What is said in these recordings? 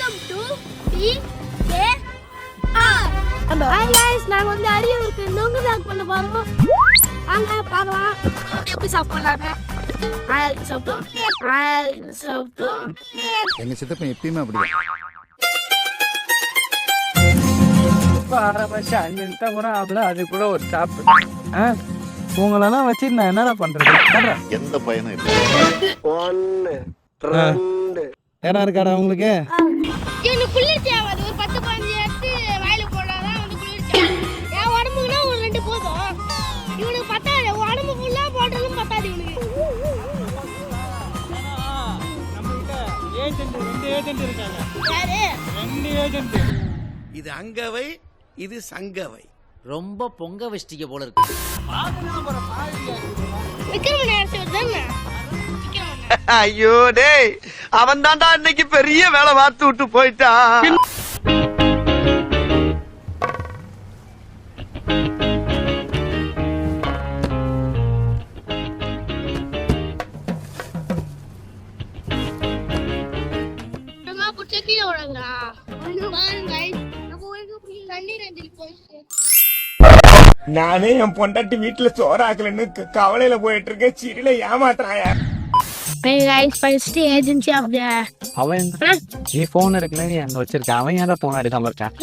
Welcome to hi guys நாங்க வந்து அரியலூருக்கு நொங்கு சாக் பண்ண போறோம். வாங்க பார்க்கலாம் எப்படி சாப்பிடலாம்னு. எங்க சித்தப்பன் எப்பயுமே அப்படிதான். அது கூட ஒரு சாப்பிட்டு உங்களெல்லாம் வச்சு நான் என்னடா பண்றது? எந்த பயனும் இல்லை. ஏன்னா இருக்காடா உங்களுக்கு? இவனுக்கு குளிர்ச்சி ஆகாது. ஒரு 10-15 எடுத்து வாயில போடாதான் வந்து குளிர்ச்சி. என் உடம்புக்குன்னா ஒரு 2 போதும். இவனுக்கு பத்தாது. உடம்பு ஃபுல்லா போட்டாலும் பத்தாது இவனுக்கு. இது அங்கவை, இது சங்கவை. ரொம்ப பொங்க வச்சிட்டிக்க போல இருக்கு. விக்ரமன் அடிச்சது ஐயோ டேய், அவன் தான்டா இன்னைக்கு பெரிய வேலை பார்த்து விட்டு போயிட்டான். நானே என் பொண்டாட்டி வீட்டுல சோறாக்கலன்னு கவலையில போயிட்டு இருக்கேன். சிறில ஏமாத்துறாயா? ஏஜென்சி ஆஃப் தி அவன் நீ போன் எடுக்கல, நீ அங்க வச்சிருக்க. அவன் ஏன் போன் எடுக்காம இருக்கான்?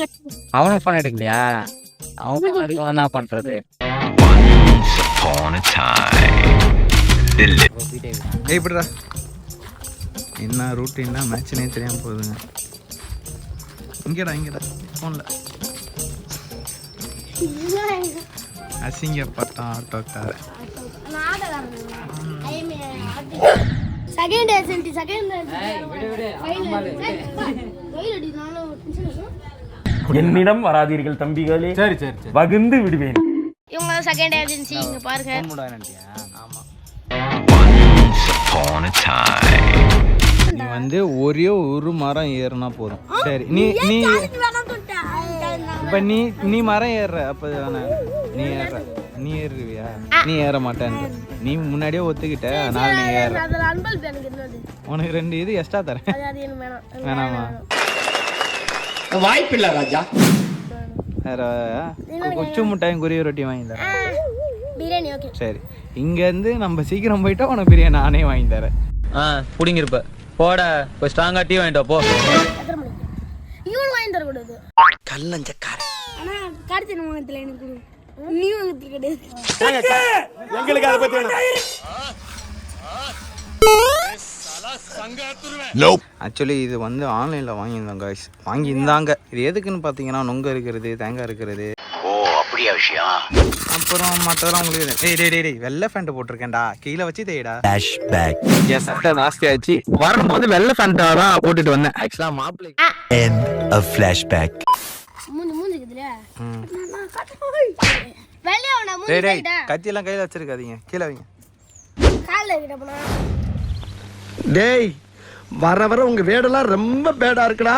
அவனை போன் எடுக்கலையா? அவன் எடுக்க என்ன பண்றது? எப்படிடா என்ன ரூட்டீன்னா மேட்ச்னே தெரியாம போகுதுங்க. இங்கடா போன்ல அசிங்கப்பட்டான் ஆட்டோக்காரன். செகண்ட் ஏஜென்சி என்னிடம் வராதீர்கள் தம்பிகளே. சரி சரி சரி, வகுந்து விடுவேன். இவங்க செகண்ட் ஏஜென்சி இங்க பாருங்க. ஆமா, நீ வந்து ஒரே ஒரு மரம் ஏறினா போதும். சரி, நீ இப்ப நீ மரம் ஏறுற அப்ப நீ ஏறுவியா? நீ ஏற மாட்டேன்ற. நீ முன்னாடியே ஒத்துக்கிட்ட, அதனால நீ ஏற. உனக்கு 2 இது எக்ஸ்ட்ரா தரேன். வேணாமா? வாய்ப்பில்லை ராஜா. வேற குச்சி முட்டாயும் குருவி ரொட்டி வாங்கி தரேன். பிரியாணி ஓகே. சரி, இங்க இருந்து நம்ம சீக்கிரம் போயிட்டா உனக்கு பிரியாணி நானே வாங்கி தரேன். புடிங்கிருப்ப போட. போய் ஸ்ட்ராங்கா டீ வாங்கிட்டு போ. இவன் வாங்கி தர கூடாது. கல்லஞ்சக்காரன். ஆனா கார்த்தி வாங்கத்துல எனக்கு நீ வாங்கறது கிடையாது. எங்களுக்கு அதை பத்தி ஆக்சுவலி இது வந்து ஆன்லைனில் வாங்கியிருந்தோம் காய்ஸ். வாங்கியிருந்தாங்க. இது எதுக்குன்னு பார்த்தீங்கன்னா நொங்க இருக்கிறது, தேங்காய் இருக்கிறது. ஓ அப்படியா விஷயம்? அப்புறம் மற்றதெல்லாம் உங்களுக்கு டேய் வெள்ளை ஃபேண்ட் போட்டிருக்கேன்டா, கீழே வச்சு தேடா. என் சட்டை நாஸ்தி ஆச்சு. வரும்போது வெள்ளை ஃபேண்டா தான் போட்டுட்டு வந்தேன். ஆக்சுவலா மாப்பிள்ளை கத்தியெல்லாம் கையில் வச்சிருக்காதீங்க, கீழே வைங்க. டேய், வர வர உங்க வேடெல்லாம் ரொம்ப பேடா இருக்குடா.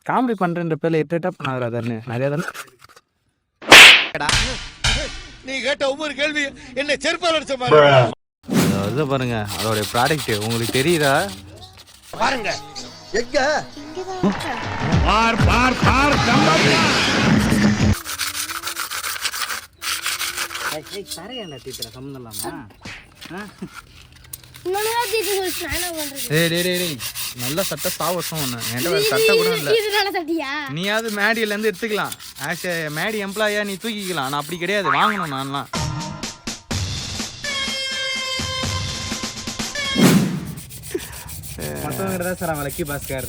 காமெடி பண்றேன்ற பேர்ல எட்டா பண்ணாதானே நிறைய தானே. நீ கேட்ட ஒவ்வொரு கேள்வி என்ன செருப்பால் அடிச்ச மாதிரி. அதாவது பாருங்க அதோட ப்ராடக்ட் உங்களுக்கு தெரியுதா? பாருங்க எங்க பார் பார் பார் நல்ல சட்டை சாவசம் ஒண்ணு. சட்டை கூட இல்ல. நீயாவது மேடியில இருந்து எடுத்துக்கலாம். ஆஸ் ஏ மேடி எம்ப்ளாயா நீ தூக்கிக்கலாம். நான் அப்படி கிடையாது, வாங்கணும் நான்லாம். மற்றவங்க தான் சார் அவன் லக்கி பாஸ்கர்.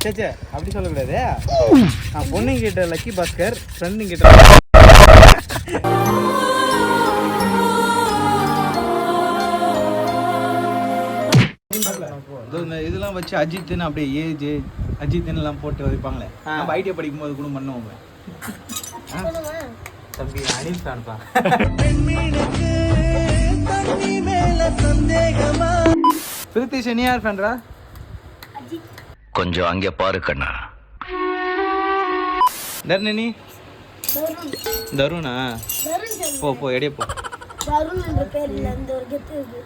சே அப்படி சொல்லக்கூடாது. நான் பொண்ணுங்க கிட்ட லக்கி பாஸ்கர், ஃப்ரெண்டுங்க கிட்ட இதெல்லாம் வச்சு அஜித்னு அப்படியே ஏஜ் அஜித்னு எல்லாம் போட்டு வைப்பாங்களே. நம்ம ஐடியா படிக்கும் போது கூட பண்ணுவோங்க. தம்பி அனில் ஃபேன்ப்பா. பிரித்திஷ் நீ யார் ஃபேன்ரா? கொஞ்சம் அங்கே பாரு கண்ணா. தர்ணி தருணா? போ எடைய போ. தருண் என்ற பேர்ல அந்த ஒரு கெத்து இருக்கு.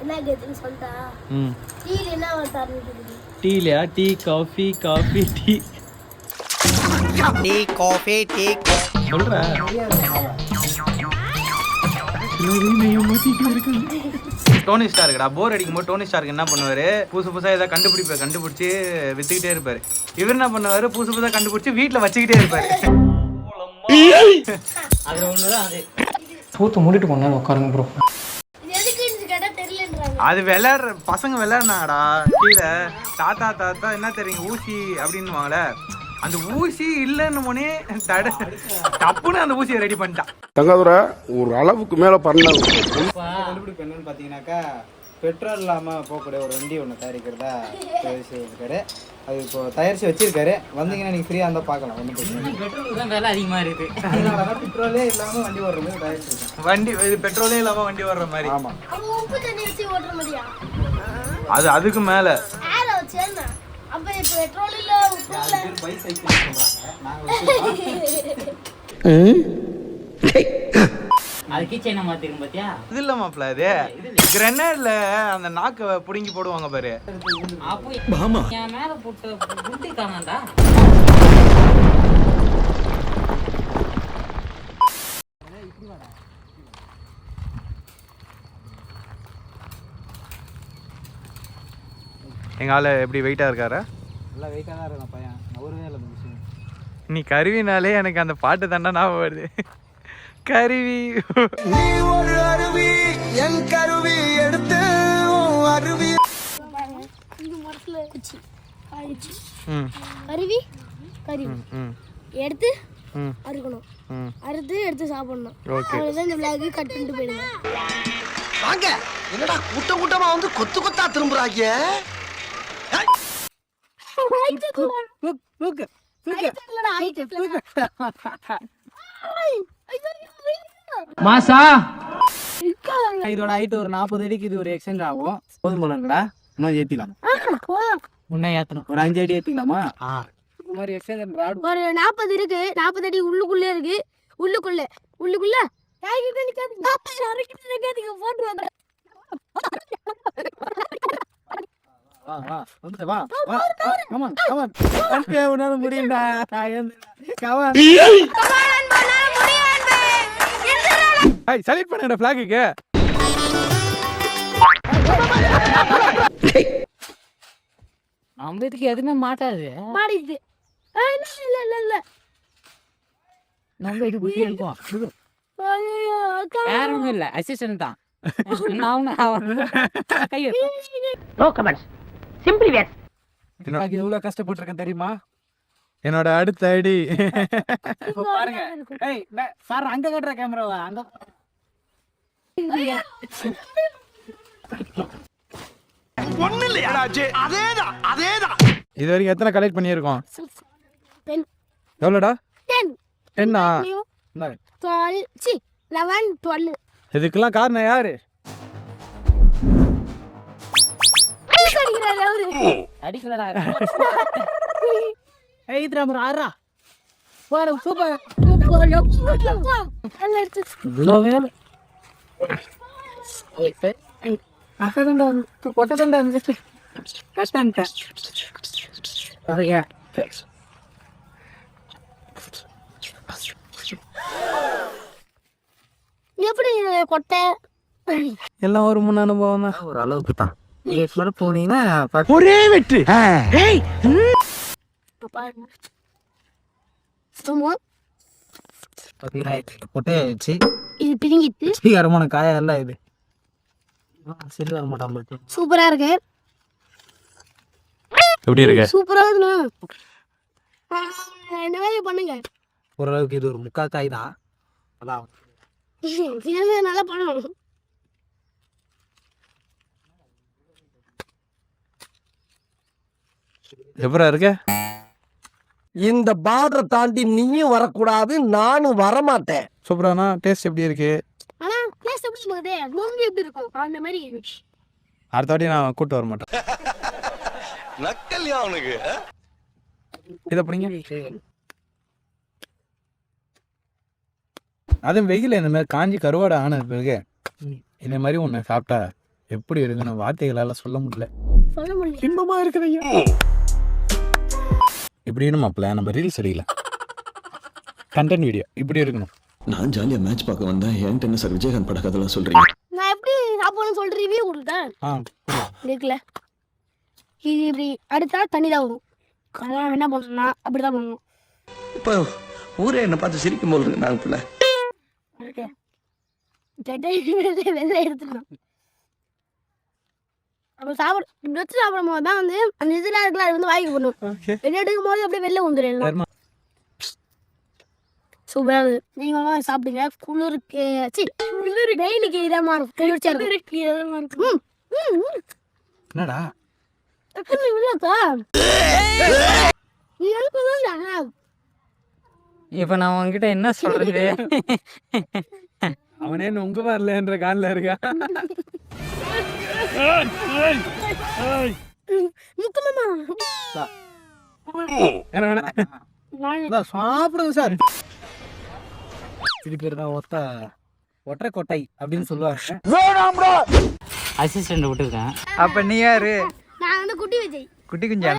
என்ன கேட்டுன்னு சொல்லிட்டா ம் டீல என்ன தரணும் டீலையா? Tea coffee tea tea coffee tea சொல்கிறேன். டோனி ஸ்டார்க்குடா போர் அடிக்கும் போது டோனி ஸ்டார்க்கு என்ன பண்ணுவாரு, புதுசாக ஏதாவது கண்டுபிடிச்சு வித்துக்கிட்டே இருப்பாரு. இவர் என்ன பண்ணுவாரு, புதுசாக கண்டுபிடிச்சி வீட்டில் வச்சுக்கிட்டே இருப்பாரு. அதுல ஒண்ணுதான் அது. பூத்து மூடிட்டு கொஞ்ச நேரம் உட்காருங்க ப்ரோ. இது எதுக்குன்னு கேட்டா தெரியலன்றாங்க. அது பசங்க விளையாடுனாடா கீழே. தாத்தா என்ன தெரியுங்க ஊசி அப்படின்னு அந்த ஊசி இல்லைன்னு போனே தப்புன்னு அந்த ஊசியை ரெடி பண்ணிட்டான். தங்காதுரை ஒரு அளவுக்கு மேல பண்ண கண்டுபிடிப்பு என்னன்னு பார்த்தீங்கன்னாக்கா, பெட்ரோல் இல்லாமல் போகக்கூடிய ஒரு வண்டி ஒன்று தயாரிக்கிறதா இருக்காரு. அது இப்போ தயாரித்து வச்சிருக்காரு. வந்தீங்கன்னா நீங்கள் ஃப்ரீயாக இருந்தால் பார்க்கலாம். ஒன்றும் பிரச்சனை பெட்ரோலுக்கு தான் விலை அதிகமா இருக்கு. அதனால தான் பெட்ரோலே இல்லாமல் வண்டி ஓடுற மாதிரி தயாரிச்சிருக்கேன். வண்டி இது பெட்ரோலே இல்லாமல் வண்டி ஓடுற மாதிரி. ஆமாம், அப்ப உப்பு தண்ணி வச்சு ஓட்டுற மாதிரியா? அது அதுக்கு மேலே ஏற வச்சு என்ன? அப்ப இப்ப பெட்ரோல் இல்ல உப்பு இல்ல. பைசைக்கிள் சொல்கிறாங்க. அது கீச்சைனா மாத்திரும் பாத்தியா? இது இல்லை மாப்பிள்ள, அது கிரனேட்ல அந்த நாக்கை பிடுங்கி போடுவாங்க பாரு. அப்போ என் மேல போட்டு குண்டி காணாண்டா. எங்கள் ஆள் எப்படி வெயிட்டாக இருக்காரா? நல்லா வெயிட்டாக தான் இருக்கும் பையன். அவருமே இல்லை மிஷின். நீ கருவினாலே எனக்கு அந்த பாட்டு தாண்டா ஞாபகம் வருது. கருவி நீ ஒரு அருவி என் கருவி எடுத்து அருவி. இந்த மரத்துல குச்சி ஆயிடுச்சு. ம் கருவி ம் எடுத்து ம் அறுக்கணும். ம் அறுத்து எடுத்து சாப்பிடணும். ஓகே. அவ்வளவுதான் இந்த விளாக் கட் பண்ணிட்டு போயிடுங்க. வாங்க என்னடா கூட்டமா வந்து கொத்தா திரும்புறாங்க. மாசா இதோட ஹைட் ஒரு 40 அடிக்கு இது ஒரு எக்ஸ்டெண்ட் ஆகும். போதும்லடா, இன்னும் ஏத்திக்கலாம். முன்ன ஏத்தணும், ஒரு 5 அடி ஏத்திக்கலாமா? இந்த மாதிரி எக்ஸ்டெண்ட் ராட் ஒரு 40 இருக்கு. 40 அடி உள்ளுக்குள்ளே இருக்கு. உள்ளுக்குள்ள யாருக்கு நிக்காது. 40 அரைக்கிட்டு நிக்காதீங்க, போட்டு வாங்க. வா வா வந்து வா வா கமான் கமான் அன்பே உன்னால முடியும்டா. கமான் ஹாய் சல்யூட் பண்ணுங்க ஃபிளாகுக்கு. நம்ம இதுக்கு எதுவுமே மாட்டாது. மாடிது. இல்ல நம்ம இது புத்தி இருக்கும். ஐயோ அக்கா. யாரும் இல்ல, அசிஸ்டன்ட் தான். எவ்வளவு கஷ்டப்பட்டிருக்கேன் தெரியுமா? என்னோட அடுத்த ஐடி இப்ப பாருங்க. ஏய் சார் அங்க கட்டுற கேமராவா அங்க ஒண்ணு இல்லையா? அதேதான். இது வரைக்கும் எத்தனை கலெக்ட் பண்ணியிருக்கோம்? 10 எவ்வளோடா? 10 என்ன 12 சி 11 12. இதுக்கெல்லாம் காரணம் யாரு? அடிக்கிறாரு அவரு. அடிக்கலடா. ஏய் இத்ராமர் ஆறா போற சூப்பர் நல்லா எடுத்து. இவ்வளோ வேலை அசதண்டா கொட்டதண்டா கஷ்டம்டா. சரியா எப்படி கொட்டை? எல்லாம் ஒரு முன் அனுபவம் தான். ஒரு அளவுக்கு தான். நீங்க போனீங்கன்னா ஒரே வெட்டு. கொட்டையாச்சு. இது பிரிங்கிட்டு சீக்கிரமான காயா எல்லாம் இது சரி வர மாட்டான். சூப்பரா இருக்கு. எப்படி இருக்கு? சூப்பரா இருக்குண்ணா. இந்த மாதிரி பண்ணுங்க. ஓரளவுக்கு இது ஒரு முக்கா காய் தான். அதான் இது நல்லா பண்ணணும். எப்பரா இருக்க? இந்த பார்டரை தாண்டி நீயும் வரக்கூடாது, நானும் வரமாட்டேன். சூப்பரானா? டேஸ்ட் எப்படி இருக்கு? ஆனா டேஸ்ட் எப்படி இருக்குது? நோம்பி எப்படி இருக்கும்? அந்த மாதிரி அடுத்த வாட்டி நான் கூட்டு வர மாட்டேன். நக்கல்யா அவனுக்கு. இதை பிடிங்க. அதுவும் வெயில் இந்த மாதிரி காஞ்சி கருவாடை ஆன பிறகு இந்த மாதிரி ஒன்று சாப்பிட்டா எப்படி இருக்குன்னு வார்த்தைகளால சொல்ல முடியல. சொல்ல முடியல. இன்பமா இருக்குது ஐயா. இப்படி மாப்பிள்ள நம்ம ரீல்ஸ் அடிக்கல, கண்டென்ட் வீடியோ இப்படி இருக்கணும். நான் ஜாலியா மேட்ச் பார்க்க வந்தேன். என்கிட்ட என்ன சார் விஜயகாந்த் பட கதைலாம் சொல்றீங்க? நான் எப்படி சாப்பிடணும்னு சொல்லிட்டு ரிவ்யூ கொடுத்தேன். இருக்குல்ல, இது இப்படி அடுத்தா தண்ணி தான் வரும். அதெல்லாம் என்ன பண்ணணும்னா அப்படிதான் பண்ணணும். இப்போ ஊரே என்ன பார்த்து சிரிக்கும் போது இருக்கு நாங்க பிள்ளை. வெளில எடுத்துக்கணும். அப்போ சாப்பிட இப்படி வச்சு சாப்பிடும் போது தான் வந்து அந்த இதெல்லாம் இருக்குல்ல, அது வந்து வாய்க்கு போடணும். வெளில எடுக்கும் போது அப்படியே வெளில வந்துடும். சூப்பராக நீங்க சாப்பிடுங்க. குளிருக்கு வெயிலுக்கு இதமா இருக்கும். என்னடா இப்ப நான் உங்ககிட்ட என்ன சொல்றது? அவனே நொங்கு வரலன்ற காலில் இருக்கா. சாப்பிடுங்க சார். இது பேர் தான் ஒற்றை கொட்டை அப்படின்னு சொல்லுவாங்க. அசிஸ்டன்ட் விட்டுருக்கேன். அப்ப நீ யாரு? நான் வந்து குட்டி விஜய். குட்டி குஞ்சா?